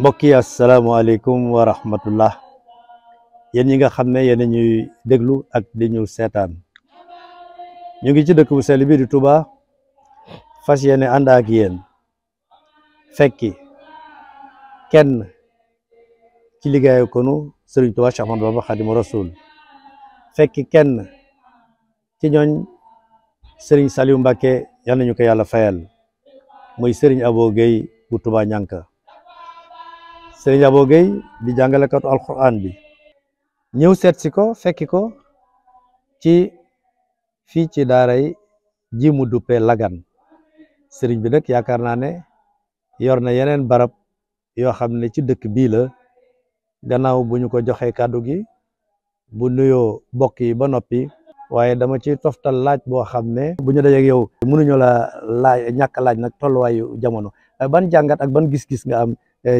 mbokk yi asalaamaaleykum wa rahmatullah yéen ñi nga xam ne yéen ñuy déglu ak di ñu seetaan ñu ngi ci dëkk bu sell bi di Touba fas yéene ànd ak yéen fekki kenn ci liggéeyu konu Serigne Touba Cheikh Ahmadou Bamba Khadimu Rasul fekki kenn ci ñooñ Serigne Saliou Mbacké yal nañu ko yàlla fayal muy Serigne Abo Gueye bu Touba Ñanka Serigne Abo Gueye di jàngalekatu alquran bi ñëw seet si ko fekki ko ci fii ci daaray ji mu duppee Lagan Serigne bi nag yaakaar naa ne yor na yeneen barab yoo xam ne ci dëkk bii la gannaaw bu ñu ko joxee kàddu gi bu nuyoo bokk yi ba noppi waaye dama ci toftal laaj boo xam ne bu ñu dajeeg yow mënuñu la laaj ñàkk laaj nag tolluwaayu jamono ban jàngat ak ban gis-gis nga am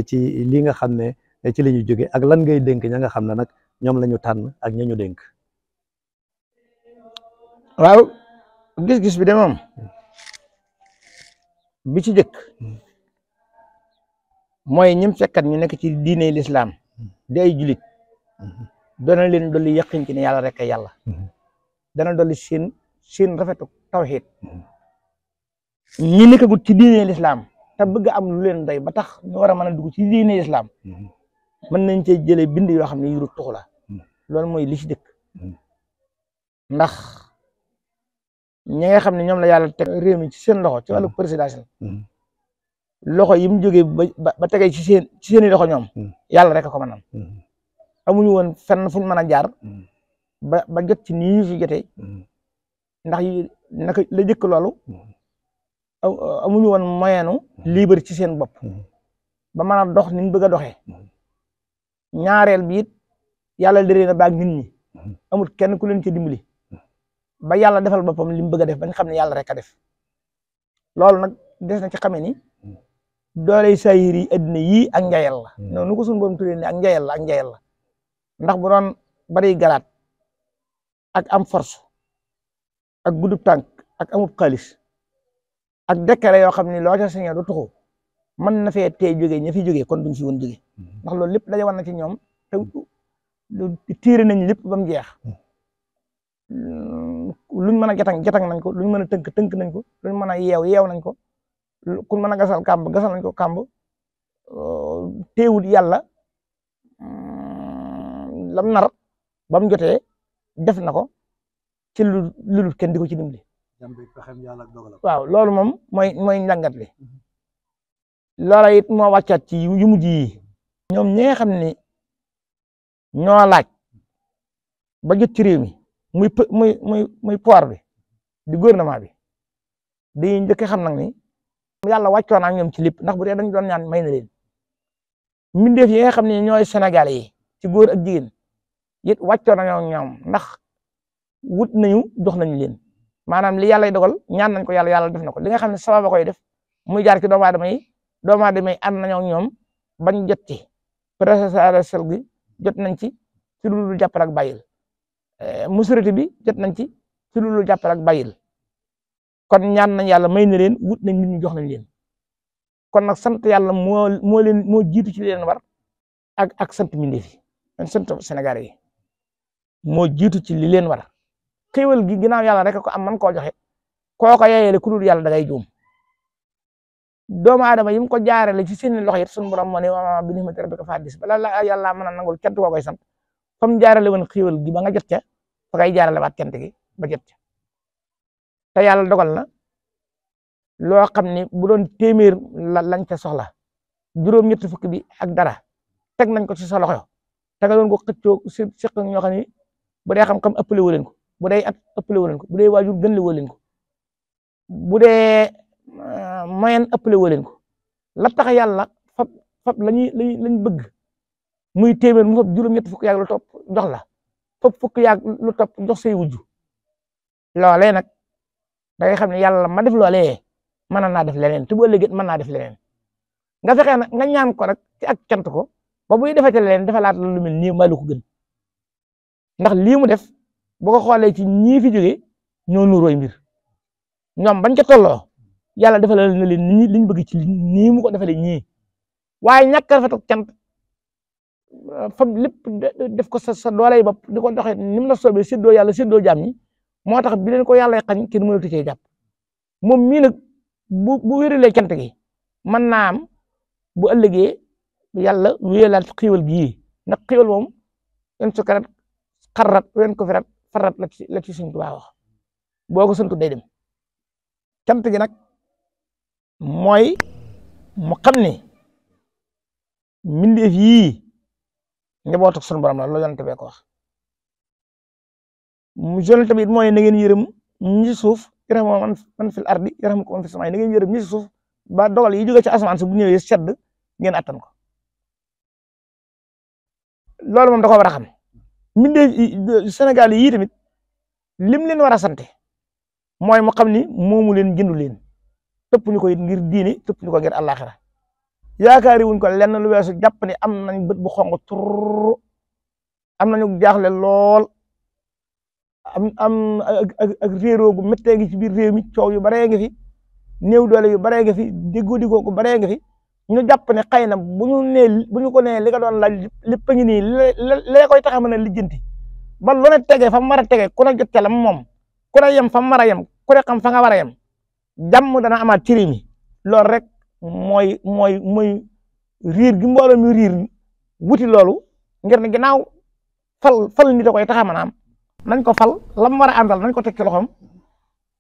ci li nga xam ne ci la ñu jóge ak lan ngay dénk ña nga xam ne nag ñoom la ñu tànn ak ña ñu dénk. waaw gis-gis bi de moom bi ci jëkk mooy ñim fekkat ñu nekk ci diine lislaam di ay julit dana leen dolli yaqin ci ne yàlla rek yàlla dana dolli seen rafetu tawxiid ñi nekkagut ci diine lislaam te bëgg am lu leen doy ba tax ñu war a mën a dugg ci diine lislaam mën nañ cee jëlee bind yoo xam ne yuru tuxu la loolu mooy li ci dëkk ndax ñi nga xam ne ñoom la yàlla teg réew mi ci seen loxo ci wàllu présidentiel loxo yi mu jógee ba tegee ci seeni loxo ñoom yàlla rek a ko mënal amuñu woon fenn fuñ mën a jaar ba jot ci nii fi jotee ndax yi naka la jëkk loolu amuñu woon moyenu libre ci seen bopp ba mën a dox ni ñu bëgg a doxee ñaareel bi it yàlla dëree na baag nit ñi amul kenn ku leen ci dimbali ba yàlla defal boppam li mu bëgg a def ba nga xam ne yàlla rek a def loolu nag des na ci xamee ni dooley saayir yi addina yii ak njayel la noonu ko suñu borom tuddee ne ak njayel la ndax bu doon bari garaat ak am force ak guddub tànk ak amub xaalis ak décret yoo xam ne loo ca sañee du tuxu mën na fee tey jógee ña fi jógee kon duñ fi woon jógee ndax loolu lépp daje war na ci ñoom te tiire nañ lépp ba mu jeex luñ mën a jatang nañ ko luñ mën a tënk nañ ko luñ mën a yeew nañ ko kuñ mën a gasal gasal nañ ko kàmb teewul yàlla lam nar ba mu jotee def na ko ci lu kenn di ko ci dimbali waaw loolu moom mooy njàngat li loola it moo wàccaat ci yu mujj yi ñoom ñi nga xam ni ñoo laaj ba jot ci réew mi muy pouvoir bi di gouvernement bi dañuy njëkk xam nag ni yàlla wàccoon ak ñoom ci lépp ndax bu dee dañu doon ñaan may na leen mbindeef yi nga xam ne ñooy Sénégalais yi ci góor ak jigéen it wàccoon ak ñoom ndax wut nañu jox nañu leen maanaam li yàlla dogal ñaan nañ ko yàlla def na ko li nga xam ne sababa koy def muy jaar ci doomu aadama yi ànd nañoo ak ñoom bañ jot ci présidentiel gi jot nañ ci lu dul jàppal ak bàyyil majorité bi jot nañ ci lu dul jàppal ak bàyyil kon ñaan nañ yàlla may na leen wut nañ nit ñi jox nañ leen kon nag sant yàlla moo jiitu ci li leen war ak sant mbindeef yi sant Sénégalais yi moo jiitu ci li leen war xéewal gi ginnaaw yàlla rek ko am man koo joxe koo ko yeyele ku dul yàlla da ngay juum doomu aadama yi mu ko jaarale ci seen loxo it sunu borom moo ne wa bi ni'mati rabbika fa haddis bala la yàlla mën a nangul cant koo koy sant comme jaarale woon xéewal gi ba nga jot ca fa ngay jaarale waat cant gi ba jot ca te yàlla dogal na loo xam ni bu doon téeméer lañ ca soxla juróom-ñett fukk bi ak dara teg nañ ko ci sa loxo te nga doon ko xëccoo seq ñoo xam ni bu dee xam-xam ëppale woo leen ko bu dee at ëppale woo leen ko bu dee waajur gën le woo leen ko bu dee moyen ëppale woo leen ko la tax yàlla fab lañ bëgg muy téeméer mu fab juróom-ñett fukk yaag lu topp jox la fab fukk yaag lu topp jox say wujju loolee nag da ngay xam ne yàlla ma def loolee mën naa def leneen te bu ëllëgee mën naa def leneen nga fexe nag nga ñaan ko rek ci ak cant ko ba buy defete leneen dafa laat lu mel nii mbaa lu ko gën ndax lii mu def boo ko xoolee ci ñii fi jógee ñoo nuróoy mbir ñoom bañ ca tolloo yàlla defal na leen nii liñ bëgg ci nii mu ko defalee ñii waaye ñàkk a rafet ak cant fa lépp def ko sa dooley bopp di ko doxee ni mu la soobee séddoo yàlla séddoo jaam ñi moo tax bi leen ko yàlla xañ kenn mënatu cee jàpp moom mii nag bu wéralee cant gi mën naa am bu ëllëgee yàlla wéyalaat xiiwal gii ndax xiiwal moom en su karat xarrat wen ko firat farat la ci Sëñ Tuubaa wax boo ko santu day dem cant gi nag mooy mu xam ne mbindeef yii njabootu sunu borom la loolu yonent bee ko wax mu jël tamit mooy na ngeen yërëm ñi ci suuf yarhamu man fil ardi yarhamukum man fis samaa'i na ngeen yërëm ñi ci suuf ba dogal yi jóge ci asamaan si bu ñëwee sedd ngeen attan ko loolu moom da ko war a xam mbindeef Sénégal yii tamit lim leen war a sante mooy mu xam ni moomu leen jëndu leen tëpp ñu ko it ngir diine tëpp ñu ko ngir àllaaxira yaakaari wuñ ko lenn lu weesu jàpp ne am nañ bët bu xonq tur am nañu jaaxle lool am ak réeroo gu méttee ngi ci biir réew mi coow yu baree nga fi néew doole yu baree nga fi déggoo digoo gu baree nga fi ñu jàpp ne xëy na bu ñu ko nee li nga doon laaj lépp a ngi nii lee koy tax a mën a lijjanti ba lu ne tegee fa mu war a tegee ku ne jot ca lam moom ku ne yem fa mu war a yem ku ne xam fa nga war a yem jàmm dana amaat ci réew mi loolu rek mooy riir gi mbooloo mi riir wuti loolu ngir ne ginnaaw fal nit a koy tax a mën a am nañ ko fal lam war a àndal nañ ko teg ci loxoom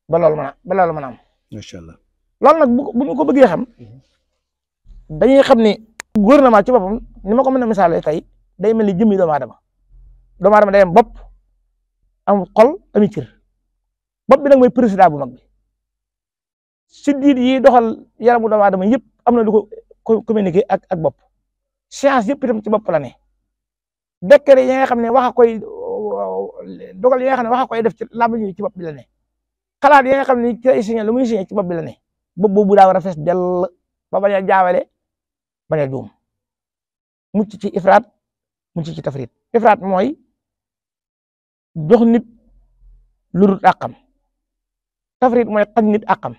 ba loolu mën a am. macha allah loolu nag bu ñu ko bëggee xam dañuy xam ne gouvernement ci boppam ni ma ko mën a misaalee tey day mel ni jëmmi doomu aadama day am bopp am xol ami cër bopp bi nag mooy président bu mag bi siddiit yi doxal yaramu doomu aadama yëpp am na lu ko communiqué ak bopp science yëpp itam ci bopp la ne décret yi nga xam ne waxa koy dogal yi nga xam ne waxa koy def ci làmmiñ ci bopp bi la ne xalaat yi nga xam ne ci ay signé lu muy signé ci bopp bi la ne bopp boobu daa war a fees dell ba bañ a jaawale bañ a juum mucc ci ifraat mucc ci tafrit ifraat mooy jox nit lu dul àqam tafrit mooy xañ nit àqam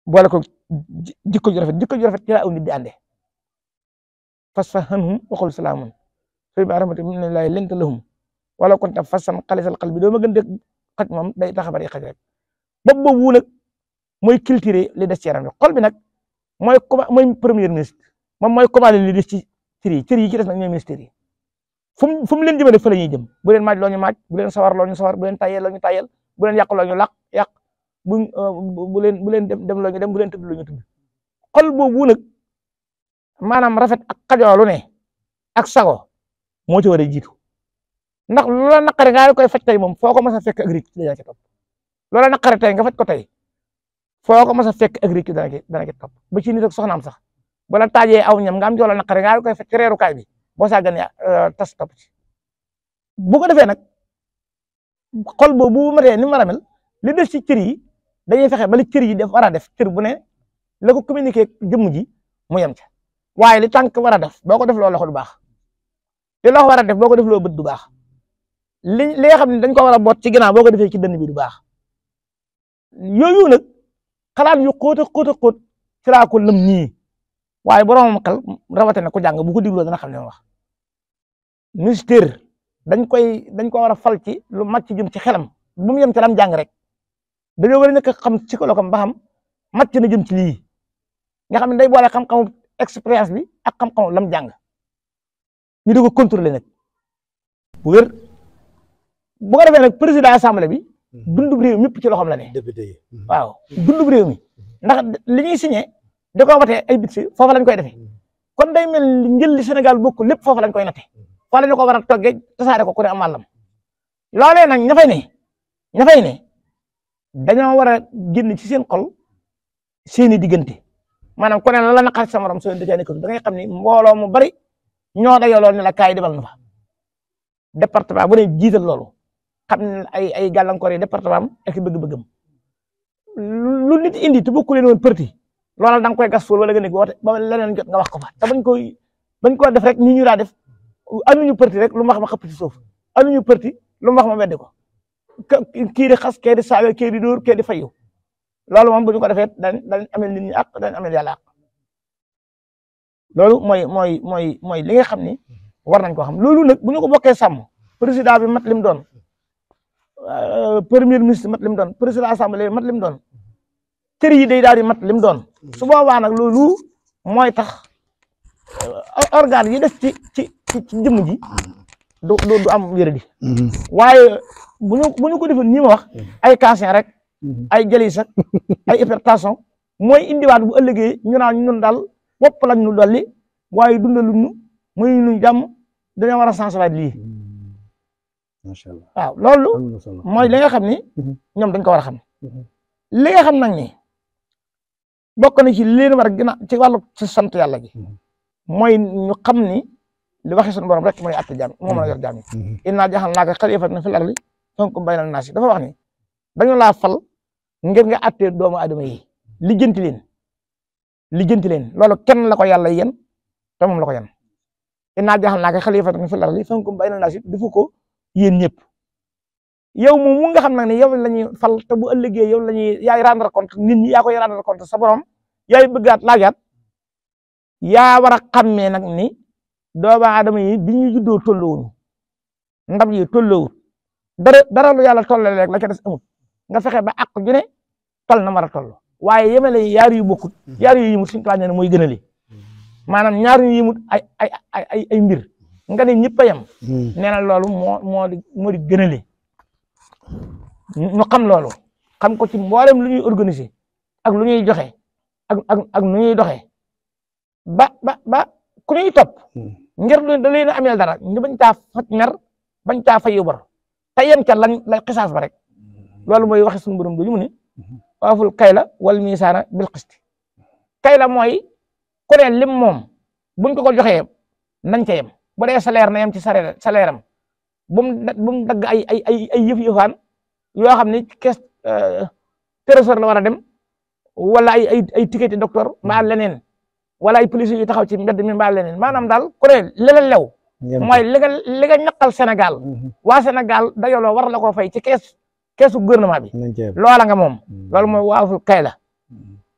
boole ko jikko ju rafet ci la aw nit di ànde fasfahhum wa qul salaamun fa bi rahmatin minallahi linta lahum wala kunta fassan xalisal qalbi doo ma gën de xaj moom day tax a bari xaj rek bopp boobu nag mooy culture li des ci yaram bi xol bi nag mooy premier ministre moom mooy commandé li des ci cër yi ci des nag ñooy ministère yi fu mu leen jëmee rek fa la ñuy jëm bu leen maaj loo ñu maaj bu leen sawar loo ñu sawar bu leen tayel loo ñu tayel bu leen yàq loo ñu yàq bu leen dem loo ñu dem bu leen tëdd loo ñu tëdd xol boobu nag maanaam rafet ak xajoolu ne ak sago moo ci war a jiitu ndax loola naqare nga koy faj tey moom foo ko mas a fekk ak ricc dana ci topp loola naqare tey nga faj ko tey foo ko mas a fekk ak ricc dana ci topp ba ci nit ak soxnaam sax bala taajee aw ñam nga am joola naqare nga koy faj ci reerukaay bi boo sàgganee tas topp ci bu ko defee nag xol boobu bu matee ni mu war a mel li des ci cër yi dañuy fexe ba li cër yi def war a def cër bu ne la ko communiqué jëmm ji mu yem ca waaye li tànk war a def boo ko def loo loxo du baax li loxo war a def boo ko def loo bët du baax li nga xam ne dañ ko war a boot ci ginnaaw boo ko defee ci dënn bi du baax yooyu nag xalaat yu xóot ci laa ko lëm nii waaye boromam xel rawatina ko jàng bu ko digloo dana xam ne ma wax ministère dañ ko war a fal ci lu màcc ci jëm ci xelam bu mu yem ci lam jàng rek dañoo war a nekk xam ci ko ba xam màcc na jëm ci lii nga xam ne day boole xam-xamu expérience bi ak xam-xamu lam jàng ñu di ko contrôler nag bu wér bu ko defee nag président assemblée bi dundub réew mi yëpp ci loxoom la ne député yi waaw dundub réew mi ndax li ñuy signé da ko watee ay bit si foofa lañ koy defee kon day mel njël li Sénégal bokk lépp foofa lañ koy natte fa lañu ko war a toggee tasaare ko ku ne am wàllam loolee nag ña fay ne dañoo war a génn ci seen xol seeni diggante maanaam ku ne la naqar sa morom soo dëcaa nekk da ngay xam ni mbooloo mu bari ñoo dayoo ne la kaay demal na fa département bu ne jiital loolu xam ne ay gàllankoor yi département am ak bëgg-bëggam lu nit indi te bokku leen woon parti loola da nga koy gas suul wala nga nekk woote ba leneen jot nga wax ko fa te bañ koo def rek ni ñu daa def anuñu parti rek lu ma wax ma xëpp ci suuf anuñu parti lu ma wax ma weddi ko kii di xas kii di saaga kii di dóor kii di fayu loolu moom bu ñu ko defee dañ amel nit ñi ak dañ amel yàlla ak loolu mooy li nga xam ni war nañ ko xam loolu nag bu ñu ko bokkee sàmm président bi mat lim doon premier ministre mat lim doon président assemblée mat lim doon kër yi day daal di mat lim doon su boobaa nag loolu mooy tax organe yi def ci jëmm ji du am wéradi waaye bu ñu ko defoon ñi ma wax ay cancer rek ay jalis ak ay hypertension mooy indiwaat bu ëllëgee ñu naan ñun daal bopp lañ ñu dolli waaye dundaluñ ñu muy ñu jàmm dañoo war a sensibiliser lii macha allah waaw loolu mooy li nga xam ni ñoom dañ ko war a xam li nga xam nag ni bokk na ci leen war a gën a ci wàllu ci sant yàlla gi mooy ñu xam ni li waxee suñu borom rek mooy atte jaam moo mën a yor jaam yi innaa ja'alnaaka xaliifatan fil ardi fahkum bayna naas dafa wax ni dañu laa fal ngir nga atte doomu aadama yi lijjanti leen loolu kenn la ko yàlla yen te moom la ko yen innaa ja'alnaaka xaliifatan fil ardi fahkum bayna naas defu ko yéen ñëpp yow moom mu nga xam nag ne yow la ñuy fal te bu ëllëgee yow la ñuy yaay rendre compte nit ñi yaa koy rendre compte sa borom yaay bëggaat laajaat yaa war a xàmmee nag ni doomu aadama yi bi ñuy juddoo tolloowuñu ndab yi tolloowut dara lu yàlla tollale rek la ca des amut nga fexe ba àq ju ne toll na war a toll waaye yemale yaar yu bokkut yaar yu yimut suñu ne mooy gënali maanaam ñaar yu yimut ay mbir nga ne ñëpp a yem nee na loolu moo di gënali ñu xam loolu xam ko ci mboolem lu ñuy organiser ak lu ñuy joxe ak nu ñuy doxee ba ku ñuy topp ngir da leen a ameel dara ñu bañ taa faj mer bañ taa fayu bor te yem ca la xisaas ba rek loolu mooy waxe suñu borom du mu ne waaful kayla wal misaana bil qisti kayla mooy ku ne lim moom buñ ko joxee nañ ca yem bu dee salaire na yem ci salaire am bu mu dagg ay yëf-yëfaan yoo xam ne caisse trésor la war a dem wala ay ticket docteur mbaa leneen wala ay police yu taxaw ci mbedd mi mbaa leneen maanaam daal ku ne li la lew mooy li nga ñaqal Sénégal waa Sénégal dayoloo war la koo fay ci keesu gouvernement bi loola nga moom loolu mooy waaful kay la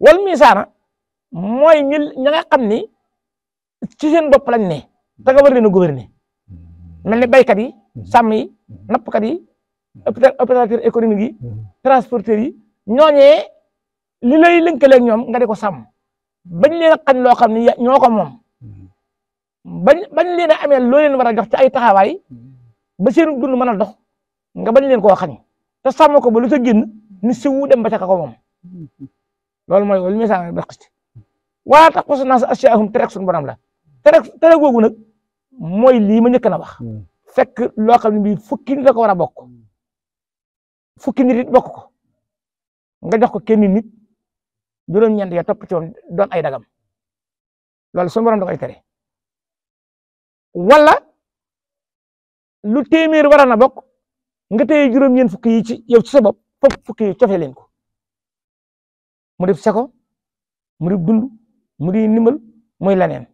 wal misaana mooy ña nga xam ni ci seen bopp lañ ne te nga war leen a gouverner mel ni baykat yi sàmm yi nappkat yi opérateur économique yi transporteurs yi ñooñee li lay lënkaleeg ñoom nga di ko sàmm bañ leen a xañ loo xam ne ñoo ko moom bañ leen a amee loo leen war a jox ci ay taxawaay ba seen dund mën a dox nga bañ leen koo xañ te sàmm ko ba lu ca génn ni siwu dem ba ca ko moom loolu mooy wala misaal ba xiste waa tax ko naas asyaahum terek suñu borom la tere googu nag mooy lii ma njëkk na wax fekk loo xam ne bii fukki nit la ko war a bokk fukki nit it bokk ko nga jox ko kenn nit juróom-ñeent ya topp ci woon doon ay dagam loolu suñu borom da koy tere wala lu téeméer war na bokk nga téye juróom-ñeent fukki yi ci yow ci sa bopp foofu fukki yi cofee leen ko mu def seko mu di dund mu di ndimbal muy leneen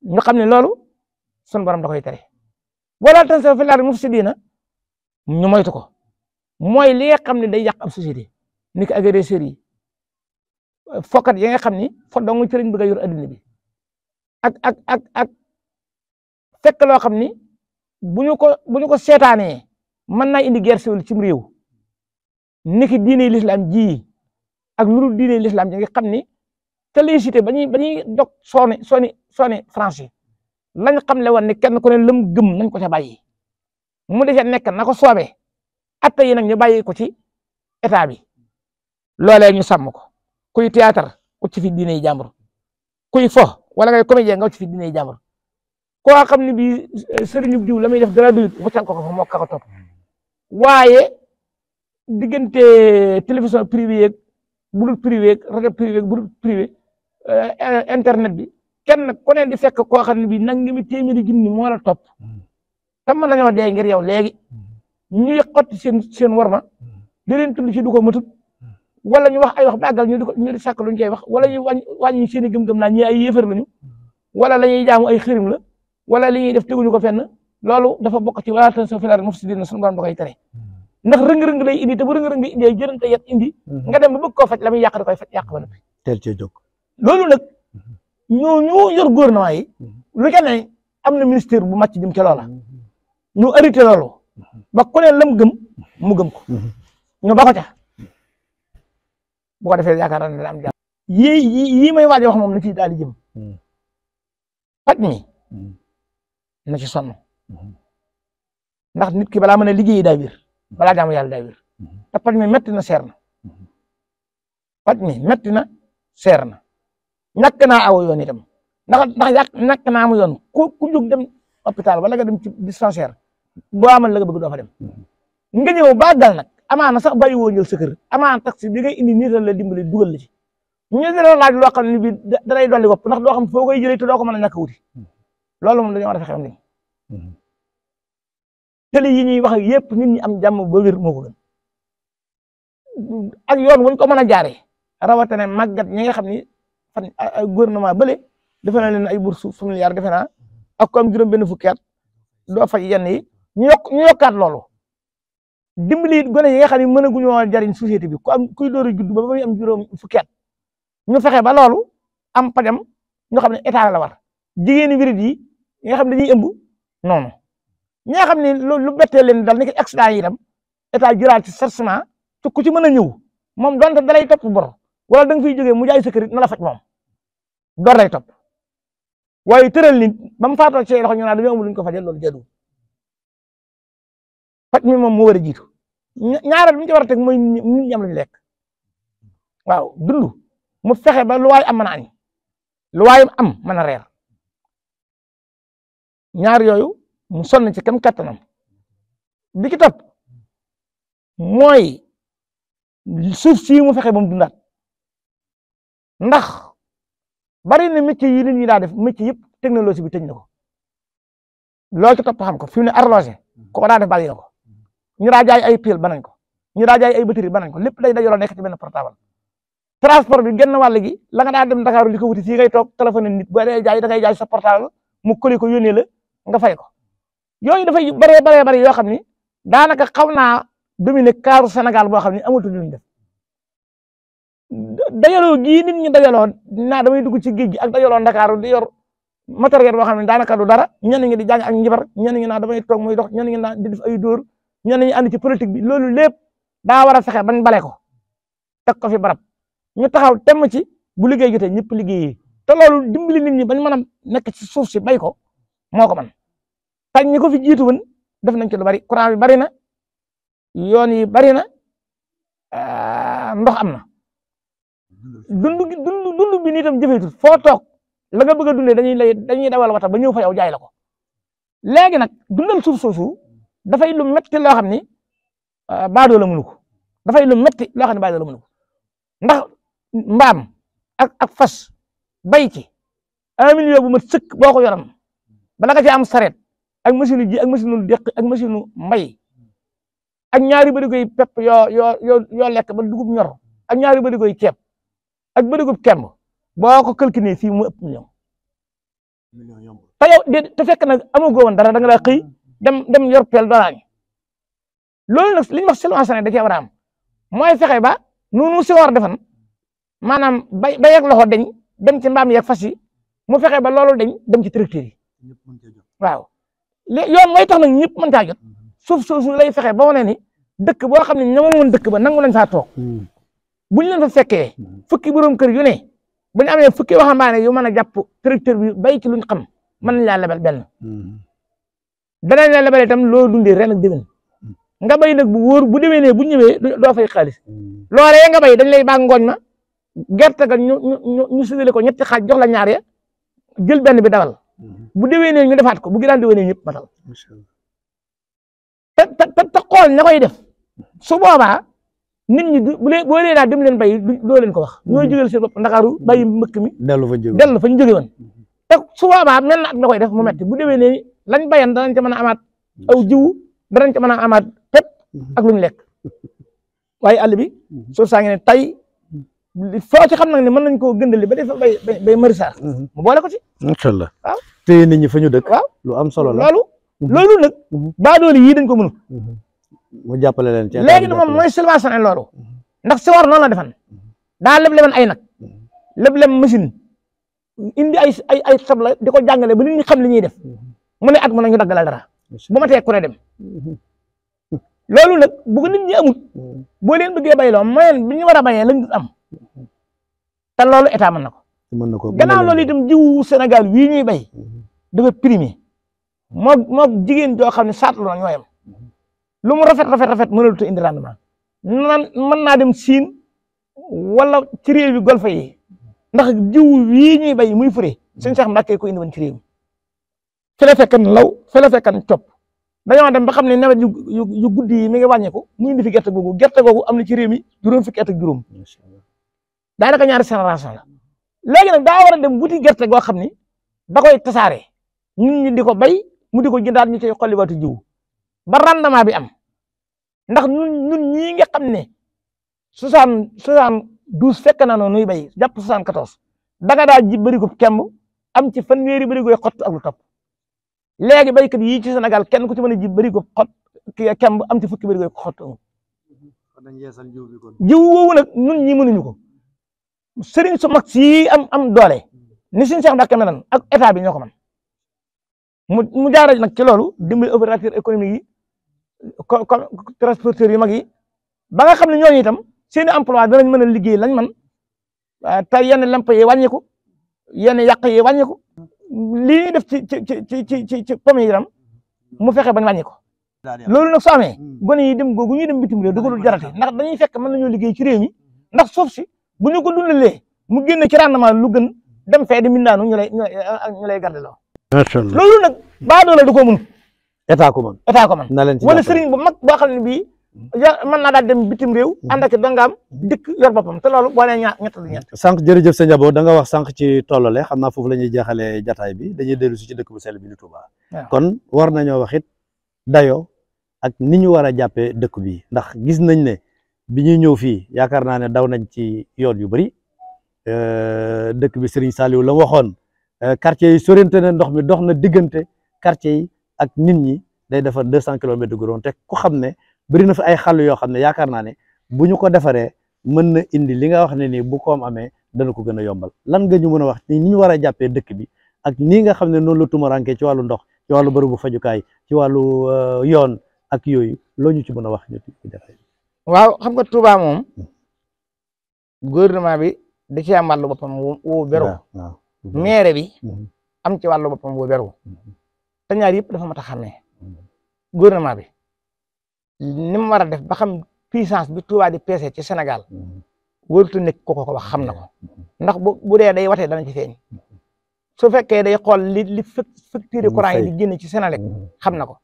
ñu xam ne loolu suñu borom da koy tere wala tansaw fil ardi mufsidiina ñu moytu ko mooy li nga xam ne day yàq ab société ni ko agresseurs yi fokkat yi nga xam ni fo dong ci lañ bëgg a yor adduna bi ak fekk loo xam ni bu ñu ko seetaanee mën naa indi guerre civile cim réew ni ki diine l'islam ji ak lu dul diine l'islam ji nga xam ni te lay cité ba ñuy dog sooni France yi lañ xam le woon ne kenn ku ne lam gëm nañ ko ca bàyyi mu defee nekk na ko soobee atte yi nag ñu bàyyi ko ci état bi loolee ñu sàmm ko kuy théâtre ku ci fi diine yi jàmbur kuy fo wala ngay comédien nga ci fi diine yi jàmbur koo xam ne bii sëriñu diw la muy def dara duyut wutal ko fa moo ka ko topp waaye diggante télévision privée yeeg budul privé rajo privé budul privé internet bi kenn ku ne di fekk koo xam ne bii nag mi téeméeri junni moo la topp te mën nañoo dee ngir yow léegi ñuy xotti seen warma di leen tudd ci du ko matut wala ñu wax ay wax bàggal ñu di sàkk luñ koy wax wala ñu wàññi seen i gëm-gëm naa ñi ay yéefar lañu wala la ñuy jaamu ay xirim la wala li ñuy def teguñu ko fenn loolu dafa bokk ci wala tansaw fil ardi mufsidiina suñu borom da koy tere ndax rëng-rëng lay indi te bu rëng-rëng bi indee jërënte yet indi nga dem ba bëgg koo faj la muy yàq da koy faj yàq ba noppi teel cee jóg loolu nag ñu yor gouvernement yi lu ca ne am na ministère bu màcc jëm ca loola ñu arrêté loolu ba ku ne lam gëm mu gëm ko ñu ba ko ca bu ko defee yaakaar naa ne dana am jàmm yii may waaj a wax moom na ci daal di jëm paj mi na ci sonn ndax nit ki balaa mën a liggéey daa wér balaa jaamu yàlla daa wér te paj mi metti na seer na paj mi metti na seer na ñàkk naa aw yoon itam ndax ñàkk naa amu yoon ku jóg dem hôpital wala nga dem ci dispensaire boo amal la nga bëgg doo fa dem nga ñëw ba dal nag amaana sax bàyyi woo jël sa kër amaana taxi bi ngay indi nital la dimbali dugal la ci ñu dina laaj loo xam ne bi da lay dolli wopp ndax doo xam foo koy jëlee te doo ko mën a ñàkk wuti loolu moom dañoo war a fexe am ni tëli yi ñuy wax yëpp nit ñi am jàmm ba wér moo ko gën ak yoon wuñ ko mën a jaaree rawatina màggat ñi nga xam ni fan gouvernement bële defe na leen ay bourse familiale defe naa ak ko am juróom benn fukki at doo faj yenn yi ñu yokkaat loolu dimbali gone yi nga xam ne mën a guñoo jariñ société bi kuy door a judd ba muy am juróom fukki at ñu fexe ba loolu am pajam ñu xam ne état la war jigéeni wirit yi nga xam ne dañuy ëmb noonu ñi nga xam ne lu bettee leen dal ni ki accident yi itam état jëlaat ci versement ci ku ci mën a ñëw moom donte dalay topp bor wala da nga fiy jógee mu jaay sa kër na la faj moom door lay topp waaye tëral nit ba mu faatoo ci loxo ñu naan dañoo amul lu ñu ko fajal loolu jëdu faj mi moom moo war a jiitu ñaareel bi ñu ci war a teg mooy nit ñi am lu ñu lekk waaw dund mu fexe ba lu waay am mën a añ lu waay am mën a reer ñaar yooyu mu sonn ci kam kattanam bi ci topp mooy suuf si mu fexe ba mu dundaat ndax bari na métier yi nit ñi daa def métier yëpp technologie bi tëj na ko loolu ci topp xam ko fi mu ne arrosé ko daa def bari na ko ñu daa jaay ay pile banañ ko ñu daa jaay ay batterie banañ ko lépp day dajaloo nekk ci benn portable transport bi genn wàll gi la nga daa dem Dakar di ko wuti fii ngay toog téléphone nit boo dee jaay da ngay jaay sa portable mu koli ko yónnee la nga fay ko yooyu dafay bari yoo xam ni daanaka xaw naa dominer kaaru Sénégal boo xam ni amatul lu ñu def dajaloo gii nit ñi dajaloo naa damay dugg ci géej gi ak dajaloo Dakar di yor matériel boo xam ne daanaka du dara ñenn ñi di jàng ak njibar ñenn ñi naa damay toog muy dox ñenn ñi naa di def ay dóor ñenn ñi ànd ci politique bi loolu lépp daa war a fexe bañ bale ko teg ko fi barab ñu taxaw temm ci bu liggéey jotee ñëpp liggéeyee te loolu dimbali nit ñi bañ mën a nekk ci suuf si bay ko moo ko man tañ ñi ko fi jiitu woon def nañ ci lu bari courant bi bari na yoon yi bari na ndox am na dund bi nii tam jëfeetul foo toog la nga bëgg a dundee dañuy dawal wata ba ñëw fa yow jaay la ko léegi nag dundal suuf soosu dafay lu metti loo xam ni baadoo la mënu ko dafay lu metti loo xam ne baadoo la mënu ko ndax mbaam ak fas bay ci 1 million bu mat sëkk boo ko yoram bala nga ci am sareet ak machine ji ak machine deq ak machine mbay ak ñaari bërigoy pepp yoo lekk ba dugub ñor ak ñaari bërigoy ceeb ak bërigob kemb boo ko calculé fii mu ëpp million te yow te fekk nag amagoo woon dara da nga daa xëy dem yor peel doolaañu loolu nag li ñu wax sylvain da cee war a am mooy fexe ba noonu si war defan maanaam bay ak loxo dem ci mbaam yeeg fas yi mu fexe ba loolu dem ci tracteur yi waaw yoon mooy tax nag ñëpp mën caa jot suuf soosu lay fexe ba wane ni dëkk boo xam ne ñamoon woon dëkk ba nangu lañ faa toog buñ leen fa fekkee fukki borom kër yu ne bu ñu amee fukki waxambaane yu mën a jàpp tracteur bi bay ci luñ xam mën nañ laa lebal benn danañ la lebal itam loo dundee ren ak déwén nga bay nag bu wóor bu déwénee bu ñëwee doo fay xaalis loolee nga bay dañ lay baa ngooñ ma gerte ga ñu séddale ko ñetti xaaj jox la ñaar ya jël benn bi dawal bu déwénee ñu defaat ko bu gi daan déwénee ñëpp matal te xool ña koy def su boobaa nit ñi boo lee naa dem leen bay doo leen ko wax ñooy jógeel seen bopp Ndakaaru bàyyi mbëkk mi dellu fa ñu jóge woon te su boobaa mel na at la koy def mu metti bu déwénee lañ bayan danañ ca mën a amaat aw jiwu danañ ca mën a amaat pepp ak lu ñu lekk waaye àll bi suuf saa ngi ne tay foo ci xam nag ne mën nañ koo gëndali ba def bay marisaar mu boole ko ci incha allah waaw téye nit ñi fa ñu dëkk waaw lu am solo la loolu nag baadooli yii dañ ko mënut mu jàppale leen ci léegi moom mooy subventionné loolu ndax si war noonu la defan daa leb-leban ay nag leb-leb machine indi ay tabla di ko jàngale ba nit ñi xam li ñuy def mu ne at mu nañu daggalal dara bu ma tee ku ne dem loolu nag bu ko nit ñi amul boo leen bëggee bayloo moyen bi ñu war a bayee lañ am te loolu état mën na ko gannaaw loolu itam jiwu Sénégal wii ñuy bay dafa primé moo jigéen joo xam ne saatlu na ñooyam lu mu rafet mënul indi rendement mën naa dem Siin wala ci réew yi golfe yi ndax jiwu wii ñuy bay muy fure suñu Seex Mbàkke ko indi woon ci réew mi fi la fekkan law fi la fekkan topp dañoo dem ba xam ne nawet yu guddi yi mi ngi wàññeeku mu indi fi gerte googu am na ci réew mi juróom fukki at ak juróom daanaka ñaari génération la léegi nag daa war a dem wuti gerte goo xam ni da koy tasaare nit ñi di ko bay mu di ko jëndaat ñu cay xolliwaatu jiwu ba rendement bi am ndax ñun ñii nga xam ne 72 fekk na noonu nuy bay jàpp 74 danga daa ji bëri ko kemb am ci fanweeri bëri koy xott ak lu topp léegi baykat yii ci Sénégal kenn ku ci mën a ji bëri ko xott kemb am ci fukki bëri koy xott jiw woowu nag ñun ñi mënuñu ko sëriñ su mag si am doole ni suñu Seex Mbàkke melan ak état bi ñoo ko man mu jaarale nag ci loolu dimbali opérateur économique yi transporteurs yu mag yi ba nga xam ne ñooñu itam seeni emploi danañ mën a liggéey lañ man te yenn lamp yi wàññiku yenn yàq yi wàññiku li ñuy def ci pomme yi itam mu fexe bañ wàññi ko loolu nag soo amee gone yi dem googu ñuy dem bitim réew du ko dul jarate ndax dañuy fekk mën nañoo liggéey ci réew mi ndax suuf si bu ñu ko dundalee mu génne ci rendement lu gën dem fee di mindaanu ñu lay garde loo loolu nag baadoola du ko mun état ko man wala sëriñ bu mag boo xam ne bii mën naa daal dem bitim réew ànd ak dongaam dëkk yor boppam te loolu boo nee ñett du ñett sànq jërëjëf sëñ Abo da nga wax sànq ci tollale xam naa foofu la ñuy jeexalee jataay bi dañuy dellu si ci dëkk bu sell bi di Touba kon war nañoo wax it dayoo ak ni ñu war a jàppee dëkk bi ndax gis nañ ne bi ñuy ñëw fii yaakaar naa ne daw nañ ci yoon yu bëri dëkk bi Serigne Saliou la waxoon quartier yi sorente ne ndox mi dox na diggante quartier yi ak nit ñi day defar 200 kilomètres de goudron te ku xam ne bëri na fi ay xàll yoo xam ne yaakaar naa ne bu ñu ko defaree mën na indi li nga wax ne nii bu koom amee dana ko gën a yombal lan nga ñu mën a wax ni ñu war a jàppee dëkk bi ak nii nga xam ne noonu la tumaranke ci wàllu ndox ci wàllu bërëbu fajukaay ci wàllu yoon ak yooyu loo ñu ci mën a wax ñu ci defee. waaw xam nga Touba moom gouvernement bi da ci am wàllu boppam wu beru maire bi am ci wàllu boppam wu beru te ñaar yëpp dafa mat a xàmmee gouvernement bi ni mu war a def ba xam puissance bi Touba di peese ci Sénégal wërtu nekk ko wax xam na ko ndax bu dee day watee dana ci feeñ su fekkee day xool li facture courant yi di génn ci Sénélec xam na ko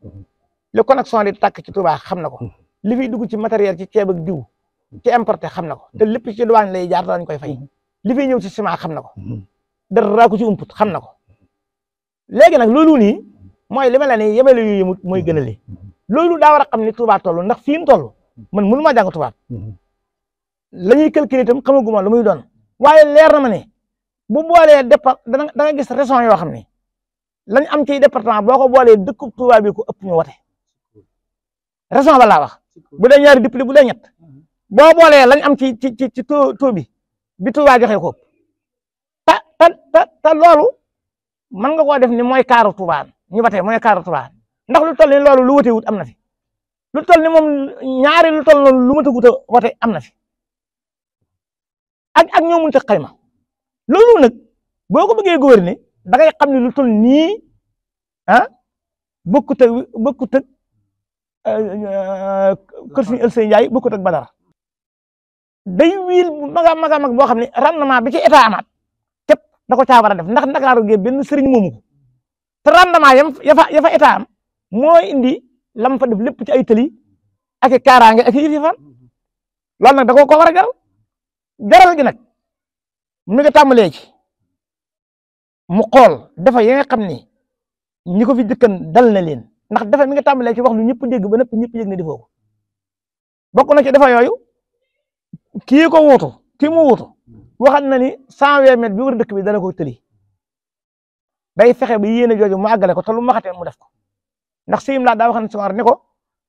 li connexion di tàkk ci Touba xam na ko li fiy dugg ci matériel ci ceeb ak diw ci importé xam na ko te lépp ci douane lay jaar dañ koy fay li fiy ñëw ci ciment xam na ko dara ko ci umput xam na ko léegi nag loolu nii mooy li ma la ne yemale yu yëmut mooy gën a li loolu daa war a xam ni Touba toll ndax fii mu toll man mënu maa jàng tubaab la ñuy calculer itam xamaguma lu muy doon waaye leer na ma ne bu boolee départ da nga gis région yoo xam ne lañ am ci département boo ko boolee dëkku Touba bi ko ëpp ñu wote région ba laa wax bu dee ñaari député bu dee ñett boo boolee lañ am ci taux bi Touba joxe ko te loolu mën nga koo def ni mooy kaaru Touba ñu wote mooy kaaru Touba ndax lu toll ni loolu lu wote wut am na fi lu toll ni moom ñaari lu toll noonu lu ma tëggut a wote am na fi ak ñoo mënut a xayma loolu nag boo ko bëggee gouverner da ngay xam ne lu toll nii bokkut ak kër suñu Elsa Ndiaye bokkut ak Badara day wiil bu mag a mag boo xam ne rendement bi ci état amaat képp da ko caa war a def ndax Ndakaaru gi benn sëriñ moomu ko te rendement ya fa état am mooy indi lam fa def lépp ci ay tëli ak i kaaraange ak i yëf fan loolu nag da ko war a jaral gi nag mi nga tàmbalee ci mu xool dafa yi nga xam ni ñi ko fi jëkkan dal na leen ndax dafa mi nga tàmbalee ci wax lu ñëpp dégg ba nëpp ñëpp yëg ne defoo ko bokk na ci dafa yooyu kii ko wuutu kii mu wuutu waxat na ni 120 mètres bi war dëkk bi dana ko tëli day fexe ba yéene jooju mu àggale ko te lu mu waxatee mu def ko ndax sim laa daa wax ne si war ne ko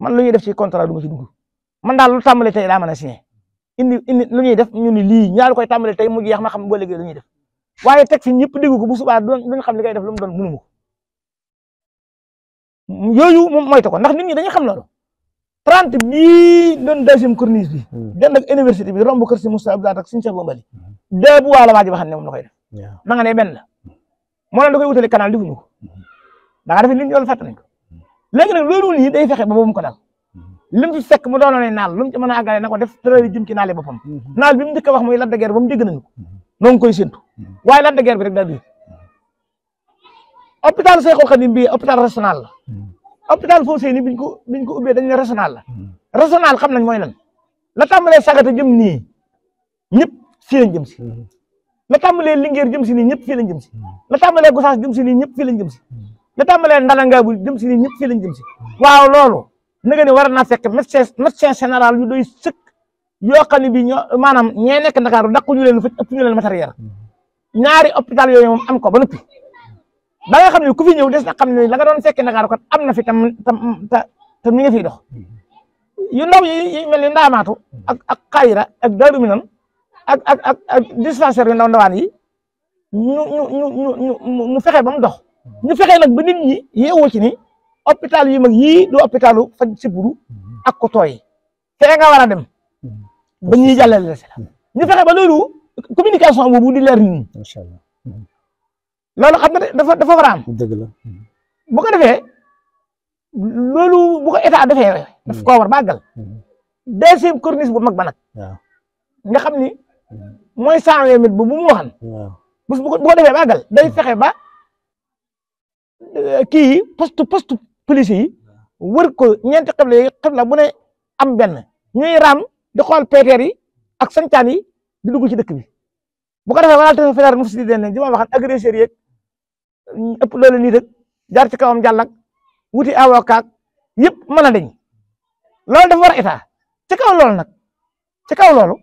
man lu ñuy def ci contrat du ma ci dugg man daal lu tàmbalee tey daa mën a signé indi lu ñuy def ñu ni lii ñaar koy tàmbalee tey mu jeex ma xam boo léegi lu ñuy def waaye teg fi ñëpp dégg ko bu subaa duñ xam li ngay def lu mu doon mënu ma ko yooyu moom moytu ko ndax nit ñi dañuy xam loolu 30 bii doon deuxième corniche bi den ak université bi romb kër si Moussa Abdoulaye ak suñu Cheikh Bombali deux bu waa la waa ji waxam ne moom la koy def ma nga ne benn la moo leen da koy wutale canal defuñu ko da nga def nit ñi loolu fàtte nañ ko léegi nag loolu nii day fexe ba boobu ko dal lim fi fekk mu doonoon ne naal lu mu ci mën a àggale na ko def tërëri jëm ci naale boppam naal bi mu njëkk a wax muy Lac de Guiers ba mu dégg nañu ko noo ngi koy séntu waaye Lac de Guiers bi rek daal di hôpital Cheikhoul Khadim bi hôpital régional la hôpital foofu ni biñ ko ubbee dañ ne régional la régional xam nañ mooy lan la tàmbalee Sagata jëm nii ñëpp fii lañ jëm si la tàmbalee Linguère jëm si nii ñëpp fii lañ jëm si la tàmbalee Gossas jëm si nii ñëpp fii lañ jëm si la tàmbalee Ndalangaabu jëm si nii ñëpp fii lañ jëm si waaw loolu na nga ne war naa fekk médecin général yu doy sëkk yoo xam ne bii ñoo maanaam ñee nekk Ndakaaru dàqu ñu leen fa ëpp ñu leen matériel ñaari hôpital yooyu moom am ko ba noppi ba nga xam ne ku fi ñëw des na xam ne la nga doon fekkee Ndakaaru kat am na fi tam mi nga fiy dox yu ndaw yi mel ni Ndaamaatu ak Xayra ak Daaru Minam ak dispensaire yu ndawaan yi ñu fexe ba mu dox ñu fexe nag ba nit ñi yeewoo ci ni hôpital yu mag yii du hôpitalu faj siburu ak ko tooy fee nga war a dem ba ñuy jàllale la si la ñu fexe ba loolu communication boobu di leer nit ñi macha allah loolu xam nga dafa war a am dëgg la bu ko defee loolu bu ko état defee daf koo war bàggal deuxième corniche bu mag ba nag nga xam ni mooy 120 mètres bu mu waxan bu ko defee bàggal day fexe ba kii poste police yi wër ko ñeenti xibla bu ne am benn ñuy raam di xool peeteer yi ak sancaan yi di dugg ci dëkk bi bu ko defee wala te fédéral mu si den ji ma waxan agresseurs yeeg ëpp loolu nii rek jaar ci kawam jàll ak wuti avocat yëpp mën a deñ loolu dafa war a état ci kaw loolu nag ci kaw loolu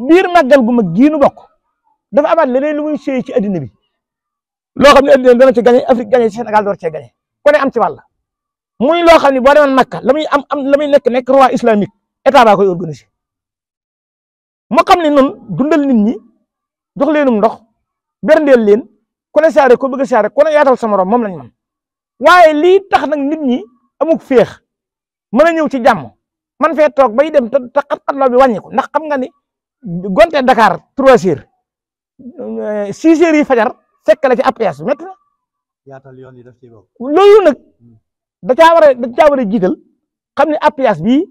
biir màggal gu mag gii nu bokk dafa amaat leneen lu muy séy ci addina bi loo xam ne addina dana ci gagné Afrique gagné ci Sénégal door cee gagné ku ne am ci wàll muy loo xam ne boo demoon Makka la muy la muy nekk roi islamique état baa koy organisé moo xam ne noonu dundal nit ñi jox leenum ndox berndeel leen ku ne saare ko bëgg a saare ku ne yaatal sa morom moom lañ man waaye lii tax nag nit ñi amuk féex mën a ñëw ci jàmm man fee toog bay dem te xat-xatloo bi wàññi ko ndax xam nga ni gonte Dakar 3 heures 6 heures yi fajar fekk la ci APS bi métti na yaatal yoon yi daf ci bokk loolu nag da caa war a jiital xam ne APS bii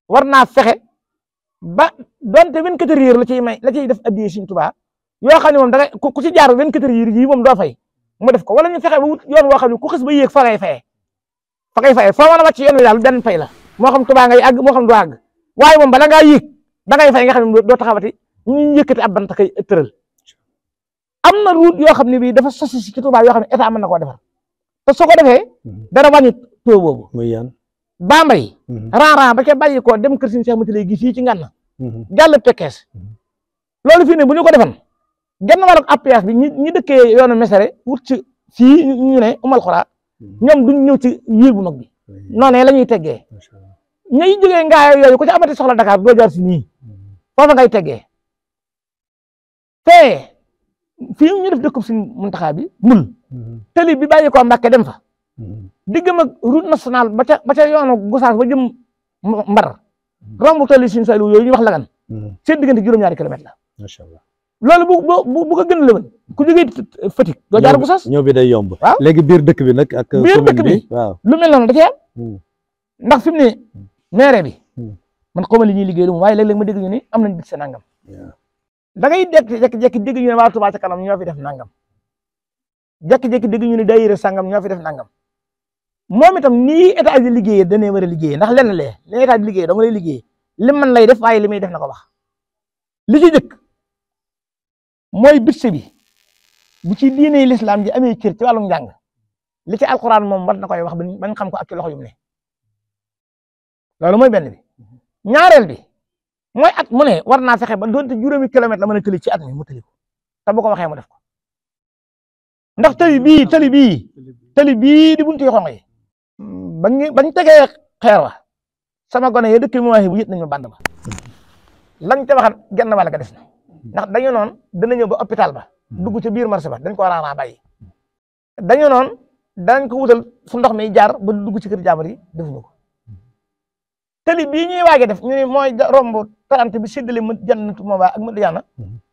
war naa fexe ba donte 24 heures la ciy def addiya Sëriñ Tuubaa yoo xam ne moom da ngay ku ci jaar 24 heures yi moom doo fay mu def ko wala ñu fexe ba wut yoon woo xam ne ku xës ba yéeg fa ngay fayee foo mën a wàcc yoon wi daal benn fay la moo xam Tuubaa ngay àgg moo xam du àgg waaye moom bala ngaa yéeg da ngay fay nga xam ne doo taxawati ñu yëkkati ab bant kay tëral am na route yoo xam ne bii dafa sosi ci Tuubaa yoo xam ne état mën na koo defar te soo ko defee dara wàññi taux boobu muy yan Bambey ran ba ca bàyyi ko dem kër Sëriñ Cheikh Mati léegi fii ci Ngànna jàll Pekes loolu fii ne bu ñu ko defan genn wàllu APS bi ñi dëkkee yoonu Mesere wut ci fii ñu ne Umal Xura ñoom duñ ñëw ci wiir bu mag bi noonee la ñuy teggee ñuy jógee ngaay yooyu ku ci amati soxla Dakar doo jaar si nii foofa ngay teggee te fii ñu def dëkkub Sëriñ Muntaxa bi mul tali bi bàyyi ko Mbàkke dem fa diggam ak route nationale ba ca yoonu Gossas ba jëm Mbar romb tali Sëriñ Saliou yooyu ñu wax Lagan seen diggante juróom-ñaari kilomètre la macha allah loolu bu ko gën a lëbal ku jógee Fatick doo jaar Gossas ñëw bi day yomb waaw léegi biir dëkk bi nag ak biir dëkk bi waaw lu mel noonu da cee am ndax fi mu ne maire bi man xawma li ñuy liggéey lu mu waaye léeg-léeg ma dégg ñu ni am nañ bit sa nangam da ngay jékki-jékki dégg ñu ne waa Touba ca kanam ñoo fi def nangam jékki-jékki dégg ñu ne daayira sangam ñoo fi def nangam moom itam nii état di liggéeyee danee war a liggéeyee ndax lenn lee li état di liggéeyee da nga lay liggéey li man lay def waaye li muy def na ko wax li ci jëkk mooy budget bi bu ci diine l'islam ji amee cër ci wàllum njàng li ci alquran moom war na koy wax bañ xam ko ak ci loxo yu mu ne loolu mooy benn bi ñaareel bi mooy at mu ne war naa fexe ba doonte juróomi kilomètre la mën a tëli ci at mi mu tëli ko te bu ko waxee mu def ko ndax tali bii di buntu xonq yi bañ tegee xeer wa sama gone yi dëkk mu waxee bu yët nañu band ba lañ te waxan genn wàll ga des na ndax dañu noon dana ñëw ba hôpital ba dugg ca biir marché ba dañ ko war a bàyyi dañu noonu dañ ko wutal fu ndox mi jaar ba dugg ci kër jàmbur yi defuñu ko tali bii ñuy waage def ñuy mooy romb 30 bi séddale mu Jannatu Mahwa ak mu Diana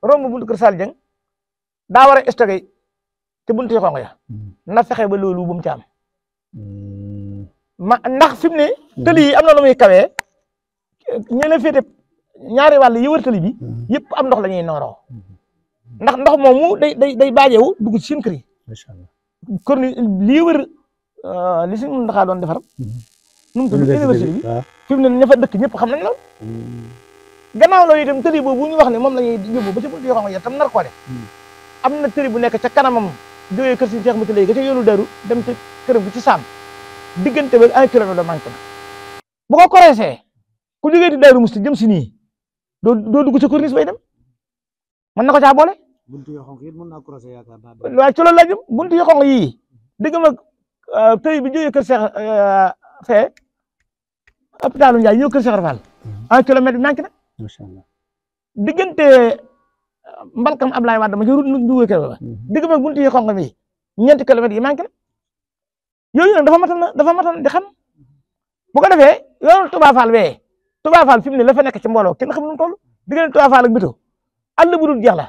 romb buntu kër Sall Dieng daa war a stocké te buntu yi xonq ya na fexe ba loolu bu mu ci am ndax fi mu ne tali yi am na lu muy kawee ñu la féete ñaari wàll yi wër tali bi yëpp am ndox la ñuy nooroo ndax ndox moomu day baajeewu dugg ci seen kër yi kon lii wër li si mun ndaxaa doon defar nu mu tudd université bi fi mu ne ña fa dëkk ñëpp xam nañ loolu gannaaw loolu itam tëri boobu bu ñu wax ne moom la ñuy yóbbu ba ci buntu yoo xam ne tam nar koo def am na tëri bu nekk ca kanamam jógee kër si Cheikh Mati léegi ca yoonu Daru dem ca këram bi ci Saam diggante ba 1 kilomètre de manqué na bu ko corrigé ku jógee di Daru Musti jëm si nii doo dugg ca corniche bay dem mën na ko caa boole buntu yoo xam mën naa croisé yaakaar naa waaye ci loolu la jëm buntu yoo xam yii diggam ak tëri bi jógee kër Cheikh fee hôpitalu Ndiaye ñëw kër Cheikh Rafal 1 kilomètre bi manqué na macha allah diggante mbalkam Ablaye Wade ma ci route nu kër ba diggam ak buntu yi xonq mi 4 kilomètres yi manqué na yooyu nag dafa matan di xam bu ko defee yoonu Touba Fall wee Touba Fall fi mu ne la fa nekk ci mbooloo kenn xam nu mu toll diggante Touba Fall ak Bito àll bu dul jeex la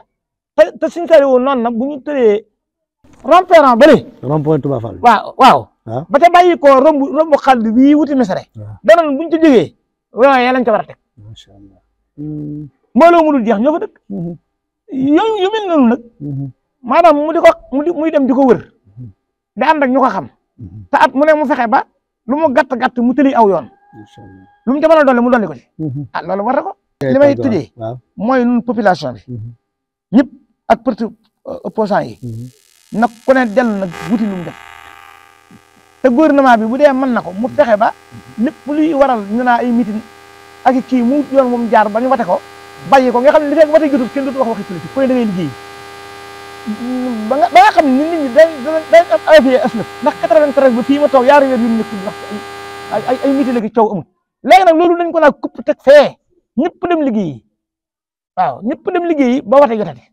te suñu tari woon noonu nag bu ñu tëree rond-point bële rond-point Touba Fall waaw ba ca bàyyi ko romb xal bii wuti mesare danoon buñ ci jógee waaye lañ ko war a teg macha allah mbooloo mu dul jeex ñoo fa dëkk yooyu yu mel noonu nag maanaam muy dem di ko wër di ànd ak ñu ko xam te at mu ne mu fexe ba lu mu gàtt mu tëli aw yoon lu mu ca mën a dolli mu dolli ko ci loolu war na ko li may tëjee mooy nun population bi ñëpp ak parti opposant yi nag ku ne dellu nag wuti lu mu def te gouvernement bi bu dee mën na ko mu fexe ba lépp luy waral ñu naa ay meeting ak kii mu yoon moom jaar ba ñu wate ko bàyyi ko nga xam ne li fekk wate jotul kenn dootu wax waxi politique ku ne da ngay liggéey ba nga xam ne nit ñi day am affaire aslëf ndax 93 ba fii ma toog yaari weer yu nekk ndax ay meeting la ki coow amul léegi nag loolu dañ ko naa kupp teg fee ñëpp dem liggéeyi waaw ñëpp dem liggéeyi ba wate jotati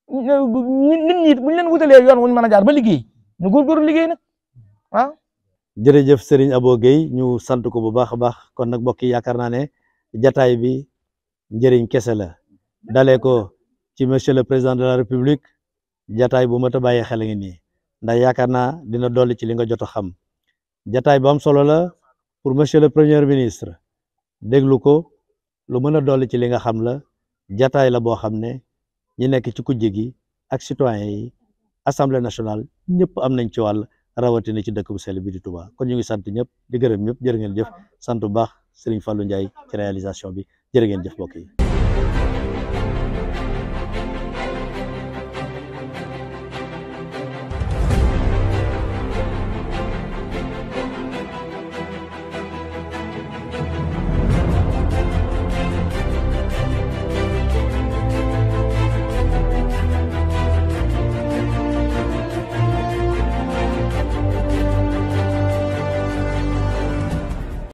nit ñi buñ leen wutalee yoon wuñ mën a jaar ba liggéey ñu góorgóorlu liggéey nag waaw jërëjëf Serigne Abo Gueye ñu sant ko bu baax a baax kon nag mbokk yi yaakaar naa ne jataay bi njëriñ kese la dalee ko ci monsieur le président de la république jataay bu mat a bàyyi xel ngi nii ndax yaakaar naa dina dolli ci li nga jot a xam jataay bu am solo la pour monsieur le premier ministre déglu ko lu mën a dolli ci li nga xam la jataay la boo xam ne ñi nekk ci kujje gi ak citoyen yi assemblée nationale ñëpp am nañ ci wàll rawatina ci dëkk bu sell bi di Touba kon ñu ngi sant ñëpp di gërëm ñëpp jërë ngeen jëf sant bu baax Serigne Fallou Ndiaye ci réalisation bi jërë ngeen jëf mbokk yi